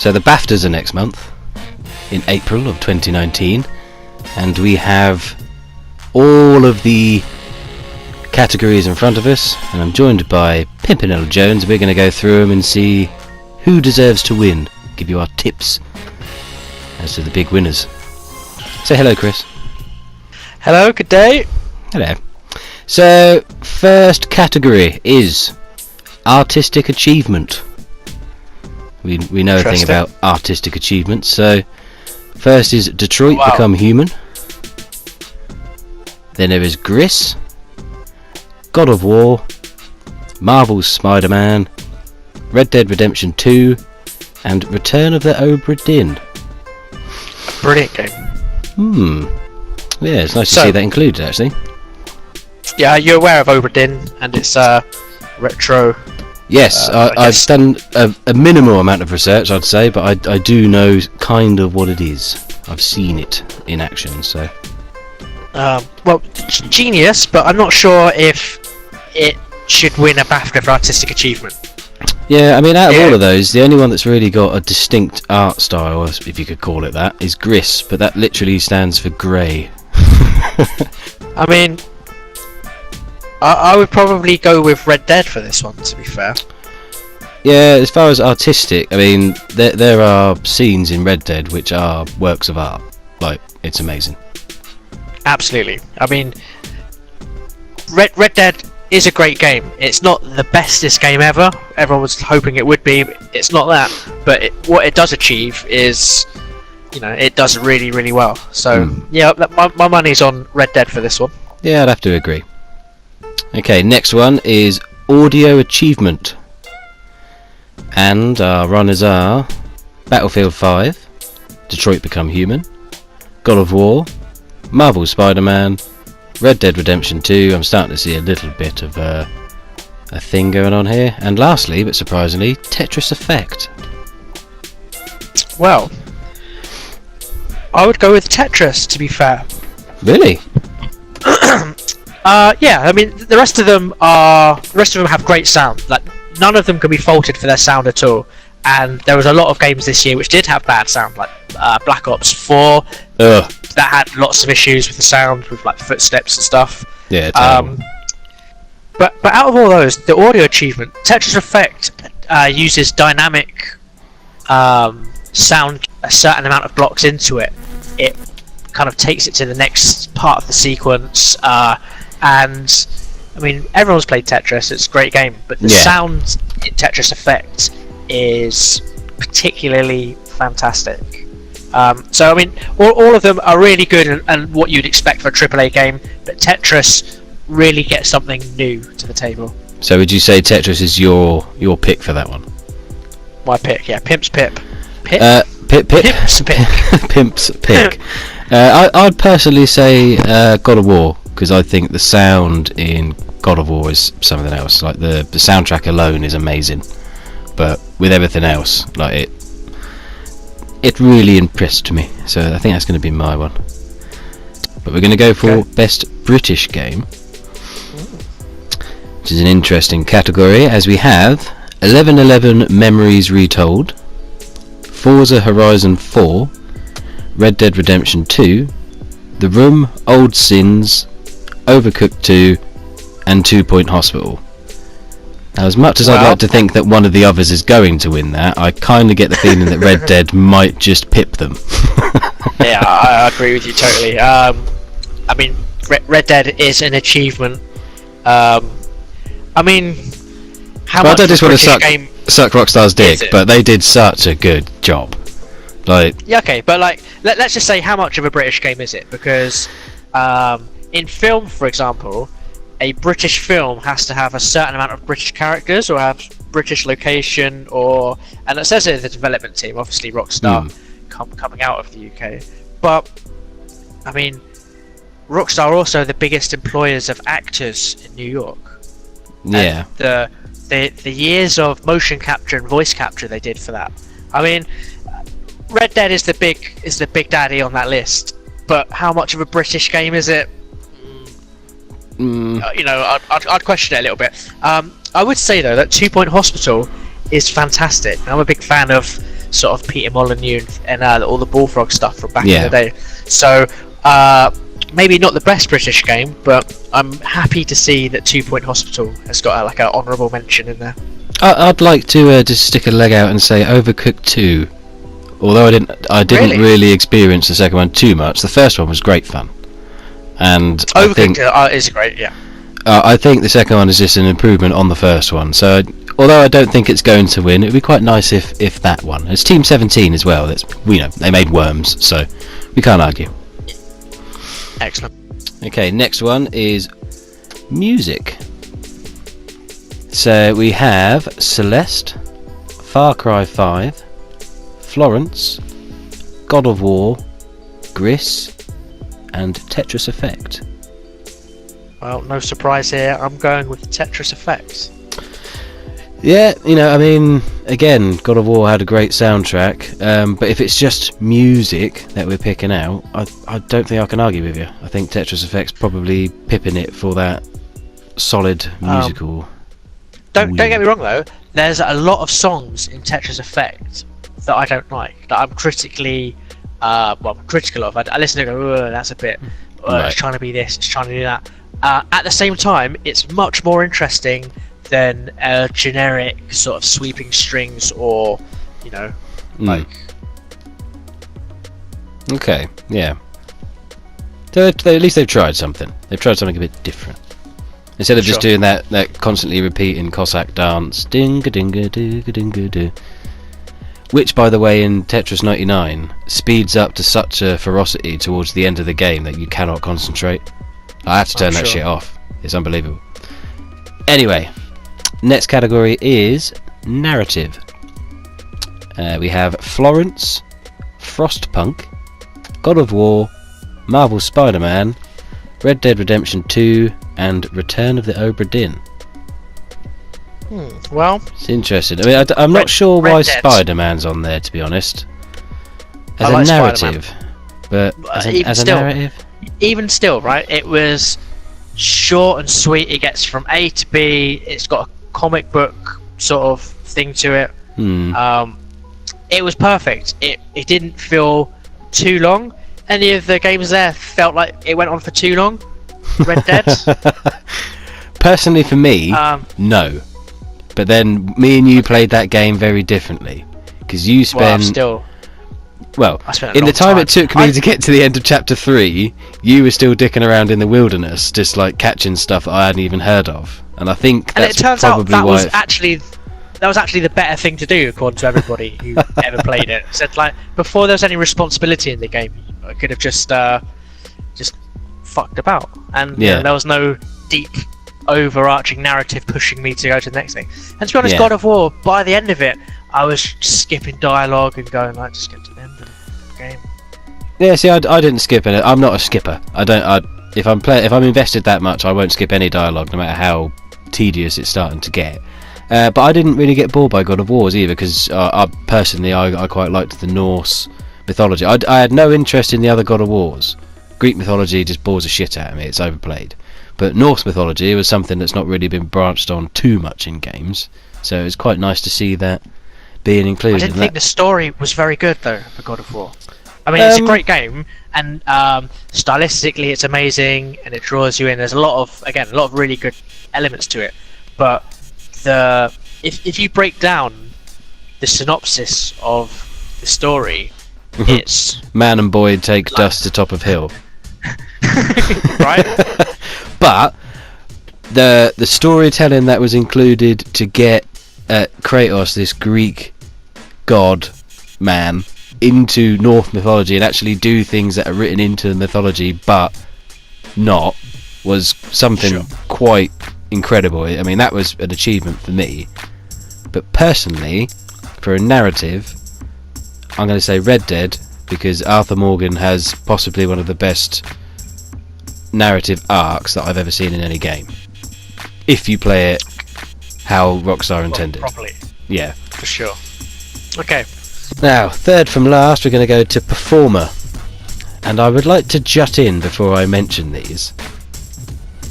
So the BAFTAs are next month, in April of 2019, and we have all of the categories in front of us, and I'm joined by Pimpinella Jones. We're going to go through them and see who deserves to win, give you our tips as to the big winners. Say hello, Chris. Hello, good day. Hello. So, first category is Artistic Achievement. We know a thing about artistic achievements. So, first is Detroit Become Human. Then there is Gris, God of War, Marvel's Spider-Man, Red Dead Redemption 2, and Return of the Obra Dinn. Brilliant game. Yeah, it's nice to see that included, actually. Yeah, you're aware of Obra Dinn and its retro. Yes, I've done a minimal amount of research, I'd say, but I do know kind of what it is. I've seen it in action, so. Well, genius, but I'm not sure if it should win a BAFTA for artistic achievement. Yeah, I mean, out of all of those, the only one that's really got a distinct art style, if you could call it that, is Gris, but that literally stands for grey. I mean, I would probably go with Red Dead for this one, to be fair. Yeah, as far as artistic, I mean, there are scenes in Red Dead which are works of art. Like, it's amazing. Absolutely. I mean, Red Dead is a great game. It's not the bestest game ever. Everyone was hoping it would be. It's not that. But what it does achieve is, you know, it does really, really well. So, yeah, my money's on Red Dead for this one. Yeah, I'd have to agree. Okay, next one is Audio Achievement. And our runners are Battlefield 5, Detroit Become Human, God of War, Marvel's Spider-Man, Red Dead Redemption 2. I'm starting to see a little bit of a thing going on here. And lastly, but surprisingly, Tetris Effect. Well, I would go with Tetris, to be fair. Really? Yeah. I mean, the rest of them have great sound. Like, none of them can be faulted for their sound at all. And there was a lot of games this year which did have bad sound, like Black Ops 4. That had lots of issues with the sound, with like footsteps and stuff. Yeah. But out of all those, the audio achievement, Tetris Effect uses dynamic sound, a certain amount of blocks into it. It kind of takes it to the next part of the sequence. And I mean, everyone's played Tetris. It's a great game, but the sound in Tetris Effect is particularly fantastic. So I mean, all of them are really good and what you'd expect for a AAA game, but Tetris really gets something new to the table. So would you say Tetris is your pick for that one? My pick, yeah. Pimp's Pip. Pimp's pick. Pimp's pick. I'd personally say God of War, because I think the sound in God of War is something else. Like the soundtrack alone is amazing, but with everything else, like it really impressed me. So I think that's going to be my one. But we're going to go for Best British Game, which is an interesting category, as we have 1111 Memories Retold, Forza Horizon 4, Red Dead Redemption 2, The Room, Old Sins, Overcooked 2, and 2 Point Hospital. Now, as much as I'd like to think that one of the others is going to win that, I kind of get the feeling that Red Dead might just pip them. Yeah, I agree with you totally. I mean, Red Dead is an achievement. I mean, I don't just want to suck Rockstar's dick, but they did such a good job. Like, yeah, okay, but like, let's just say, how much of a British game is it? Because in film, for example, a British film has to have a certain amount of British characters or have British location, and it says it in the development team, obviously Rockstar coming out of the UK. But I mean, Rockstar are also the biggest employers of actors in New York. Yeah. And the years of motion capture and voice capture they did for that. I mean, Red Dead is the big daddy on that list. But how much of a British game is it? You know, I'd question it a little bit. I would say though that 2 Point Hospital is fantastic. I'm a big fan of sort of Peter Molyneux and all the Bullfrog stuff from back in Yeah. the day. So maybe not the best British game, but I'm happy to see that 2 Point Hospital has got like an honourable mention in there. I'd like to just stick a leg out and say Overcooked 2. Although I didn't really experience the second one too much. The first one was great fun, and Overcooked is great, yeah. I think the second one is just an improvement on the first one. So although I don't think it's going to win, it'd be quite nice if that won. It's Team 17 as well. That's they made Worms, so we can't argue. Excellent. Okay, next one is music. So we have Celeste, Far Cry 5, Florence, God of War, Gris, and Tetris Effect. Well, no surprise here. I'm going with Tetris Effect. Yeah, I mean, again, God of War had a great soundtrack, but if it's just music that we're picking out, I don't think I can argue with you. I think Tetris Effect's probably pipping it for that solid musical. Don't get me wrong though. There's a lot of songs in Tetris Effect that I don't like. That I'm critically, critical of. I listen to it and go, that's a bit. It's trying to be this. It's trying to do that. At the same time, it's much more interesting than a generic sort of sweeping strings or, like. Okay, yeah. So at least they've tried something. They've tried something a bit different. Instead of just doing that constantly repeating Cossack dance, ding-a-ding-a-ding-a-ding-a-ding, which, by the way, in Tetris 99 speeds up to such a ferocity towards the end of the game that you cannot concentrate. I had to turn that shit off. It's unbelievable. Anyway, next category is narrative. We have Florence, Frostpunk, God of War, Marvel Spider-Man, Red Dead Redemption 2, and Return of the Obra Dinn. Well, it's interesting. I mean, I'm not sure why Spider-Man's on there, to be honest. As a narrative, but as a narrative. Even still, right? It was short and sweet. It gets from A to B. It's got a comic book sort of thing to it. It was perfect. It didn't feel too long. Any of the games there felt like it went on for too long? Red Dead? Personally, for me, no. But then me and you played that game very differently, because you spent. Well, in the time it took me to get to the end of chapter 3, you were still dicking around in the wilderness, just like catching stuff that I hadn't even heard of. And I think that's probably that was actually the better thing to do, according to everybody who ever played it. Said like before there was any responsibility in the game, I could have just fucked about, and there was no deep overarching narrative pushing me to go to the next thing. And to be honest, God of War, by the end of it, I was skipping dialogue and going like, just get to the end of the game. Yeah, see, I didn't skip it. I'm not a skipper. If I'm invested that much, I won't skip any dialogue, no matter how tedious it's starting to get. But I didn't really get bored by God of Wars either, because personally, I quite liked the Norse mythology. I had no interest in the other God of Wars. Greek mythology just bores the shit out of me. It's overplayed. But Norse mythology was something that's not really been branched on too much in games, so it's quite nice to see that being included. I didn't think the story was very good though for God of War. I mean, it's a great game, and stylistically it's amazing, and it draws you in. There's a lot of really good elements to it. But if you break down the synopsis of the story, it's man and boy take dust to top of hill. Right? But the storytelling that was included to get Kratos, this Greek god man, into Norse mythology and actually do things that are written into the mythology but not, was something quite incredible. I mean, that was an achievement for me. But personally, for a narrative, I'm going to say Red Dead, because Arthur Morgan has possibly one of the best narrative arcs that I've ever seen in any game, if you play it how Rockstar intended. Properly. Yeah. For sure. Okay. Now, third from last, we're going to go to Performer. And I would like to jut in before I mention these.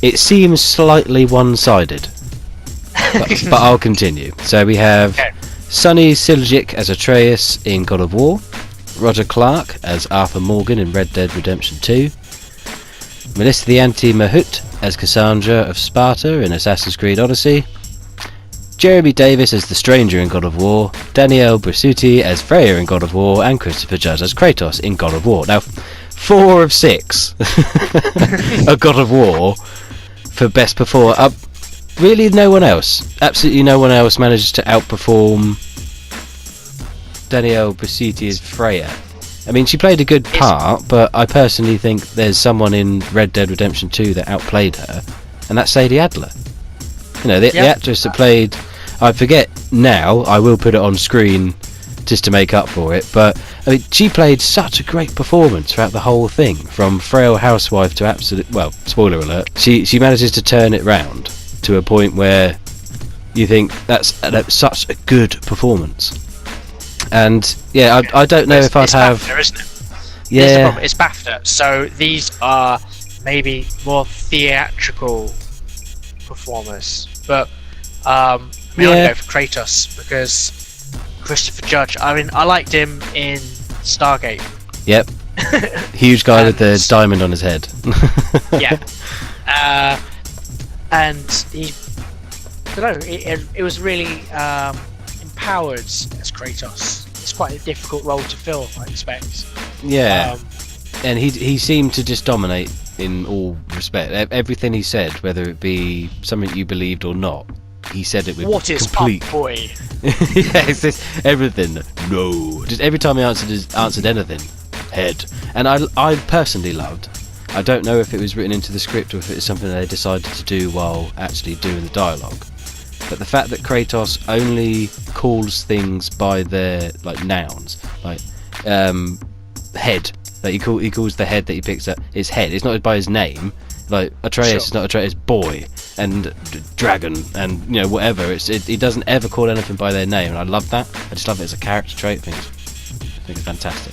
It seems slightly one-sided. but I'll continue. So we have Sonny Siljic as Atreus in God of War, Roger Clark as Arthur Morgan in Red Dead Redemption 2, Melissa the Anti-Mahut as Cassandra of Sparta in Assassin's Creed Odyssey, Jeremy Davis as the Stranger in God of War, Danielle Brisuti as Freya in God of War, and Christopher Judge as Kratos in God of War. Now, 4 of 6 are God of War for best performer. Really, no one else. Absolutely no one else manages to outperform Danielle Brisuti as Freya. I mean, she played a good part, but I personally think there's someone in Red Dead Redemption 2 that outplayed her, and that's Sadie Adler. You know, the actress that played... I forget now, I will put it on screen just to make up for it, but I mean, she played such a great performance throughout the whole thing, from frail housewife to absolute... Well, spoiler alert. She manages to turn it round to a point where you think that's such a good performance. And yeah, I don't know if I'd have... BAFTA, isn't it? Yeah. Here's the problem, it's BAFTA, so these are maybe more theatrical performers, but I'm gonna go for Kratos because Christopher Judge. I mean, I liked him in Stargate. Yep. Huge guy with the diamond on his head. Yeah. And he, I don't know, it was really empowered as Kratos. It's quite a difficult role to fill, I expect. Yeah. And he seemed to just dominate in all respect. Everything he said, whether it be something you believed or not, he said it with what is complete... Punk Boy? Yeah, it's just everything. No. Just every time he answered anything, head. And I personally loved... I don't know if it was written into the script or if it's something they decided to do while actually doing the dialogue. But the fact that Kratos only calls things by their nouns, like head. Like he calls the head that he picks up his head. It's not by his name. Like Atreus is not Atreus, boy and dragon and whatever. He doesn't ever call anything by their name, and I love that. I just love it as a character trait. I think it's fantastic.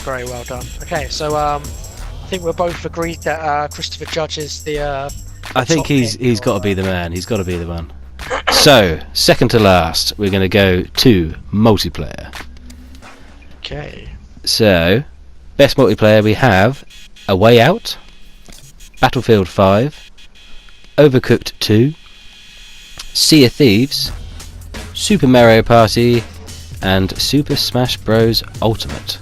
Very well done. Okay, so I think we're both agreed that Christopher Judge is the. I think he's got to be the man. He's got to be the one. So, second to last, we're going to go to multiplayer. Okay. So, best multiplayer we have A Way Out, Battlefield 5, Overcooked 2, Sea of Thieves, Super Mario Party, and Super Smash Bros. Ultimate.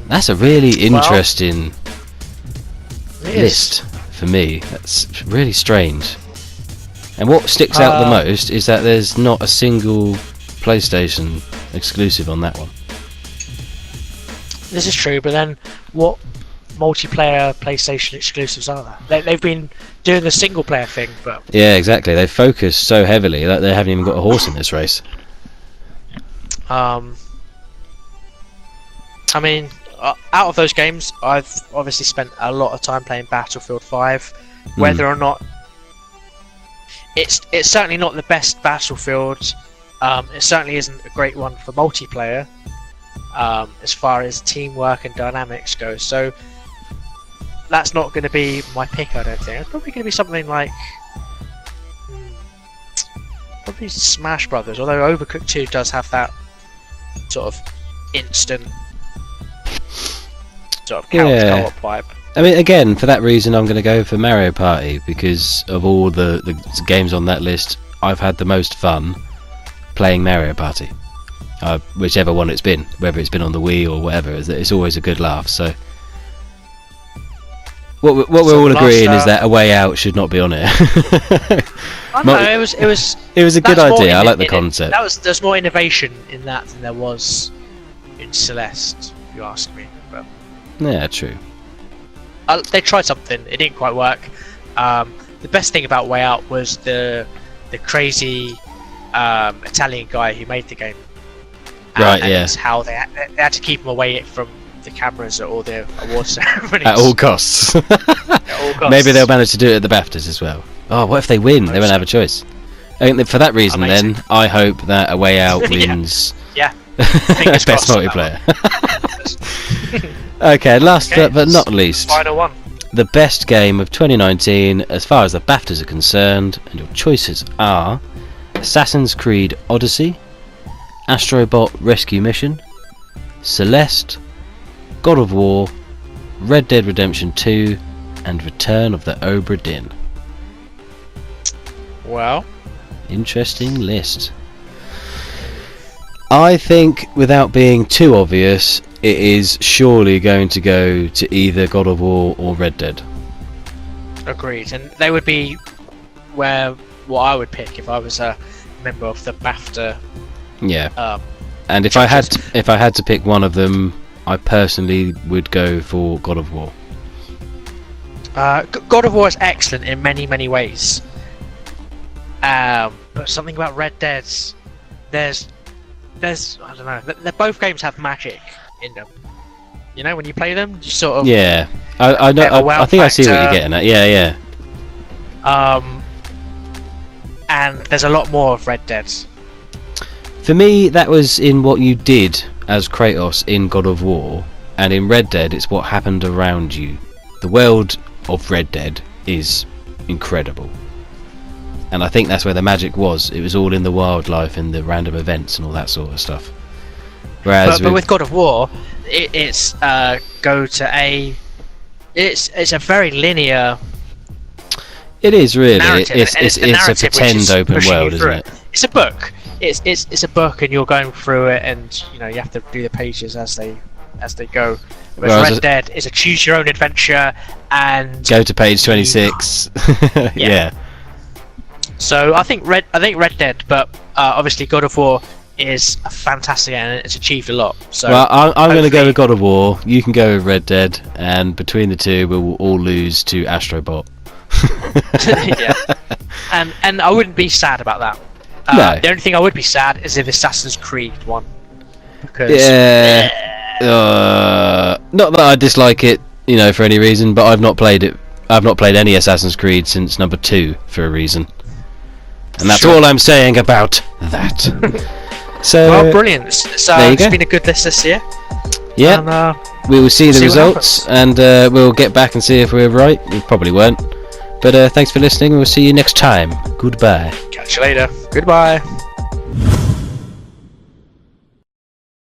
That's a really interesting list for me. That's really strange. And what sticks out the most is that there's not a single PlayStation exclusive on that one. This is true, but then what multiplayer PlayStation exclusives are there? They've been doing the single player thing, but... Yeah, exactly. They focus so heavily that they haven't even got a horse in this race. I mean, out of those games, I've obviously spent a lot of time playing Battlefield 5. Whether or not it's certainly not the best Battlefield. It certainly isn't a great one for multiplayer, as far as teamwork and dynamics go. So that's not going to be my pick, I don't think. It's probably going to be something like probably Smash Brothers. Although Overcooked 2 does have that sort of instant sort of co-op vibe. I mean, again, for that reason, I'm going to go for Mario Party, because of all the games on that list, I've had the most fun playing Mario Party. Whichever one it's been, whether it's been on the Wii or whatever, it's always a good laugh. So, what we're all agreeing is that A Way Out should not be on it. I know, it was a good idea. I like the concept. There's more innovation in that than there was in Celeste, if you ask me. But yeah, true. They tried something. It didn't quite work. The best thing about Way Out was the crazy Italian guy who made the game. Right, and yeah. It's how they had to keep him away from the cameras at all the award ceremonies. At all costs. At all costs. Maybe they'll manage to do it at the BAFTAs as well. Oh, what if they win? They won't have a choice. I think that for that reason, Amazing. then, I hope that A Way Out wins Yeah. best multiplayer. Okay, last but not least, Final one. the best game of 2019 as far as the BAFTAs are concerned, and your choices are Assassin's Creed Odyssey, Astrobot Rescue Mission, Celeste, God of War, Red Dead Redemption 2, and Return of the Obra Dinn. Well, interesting list. I think, without being too obvious, it is surely going to go to either God of War or Red Dead. Agreed, and they would be what I would pick if I was a member of the Bafta. Yeah. And if I had to pick one of them, I personally would go for God of War. God of War is excellent in many ways. But something about Red Dead's, there's I don't know. Both games have magic in them. You know, when you play them, you sort of I know. I think I see what you're getting at. Yeah. And there's a lot more of Red Dead. For me, that was in what you did as Kratos in God of War, and in Red Dead, it's what happened around you. The world of Red Dead is incredible. And I think that's where the magic was. It was all in the wildlife and the random events and all that sort of stuff. Whereas but with God of War, it's go to A. It's a very linear. It is really. Narrative, It's a pretend open world, isn't it? It's a book. It's a book, and you're going through it, and you have to do the pages as they go. Whereas Red Dead is a choose your own adventure, and go to page 26. Yeah. So I think Red Dead, but obviously God of War is a fantastic and it's achieved a lot. So well, I'm going to go with God of War. You can go with Red Dead, and between the two, we will all lose to Astrobot. Yeah, and I wouldn't be sad about that. No. The only thing I would be sad is if Assassin's Creed won. Because not that I dislike it, for any reason, but I've not played it. I've not played any Assassin's Creed since number 2 for a reason. And that's all I'm saying about that. So, well, brilliant. So it's been a good list this year. Yeah. And, we will see the results, and we'll get back and see if we're right. We probably weren't. But thanks for listening. We'll see you next time. Goodbye. Catch you later. Goodbye.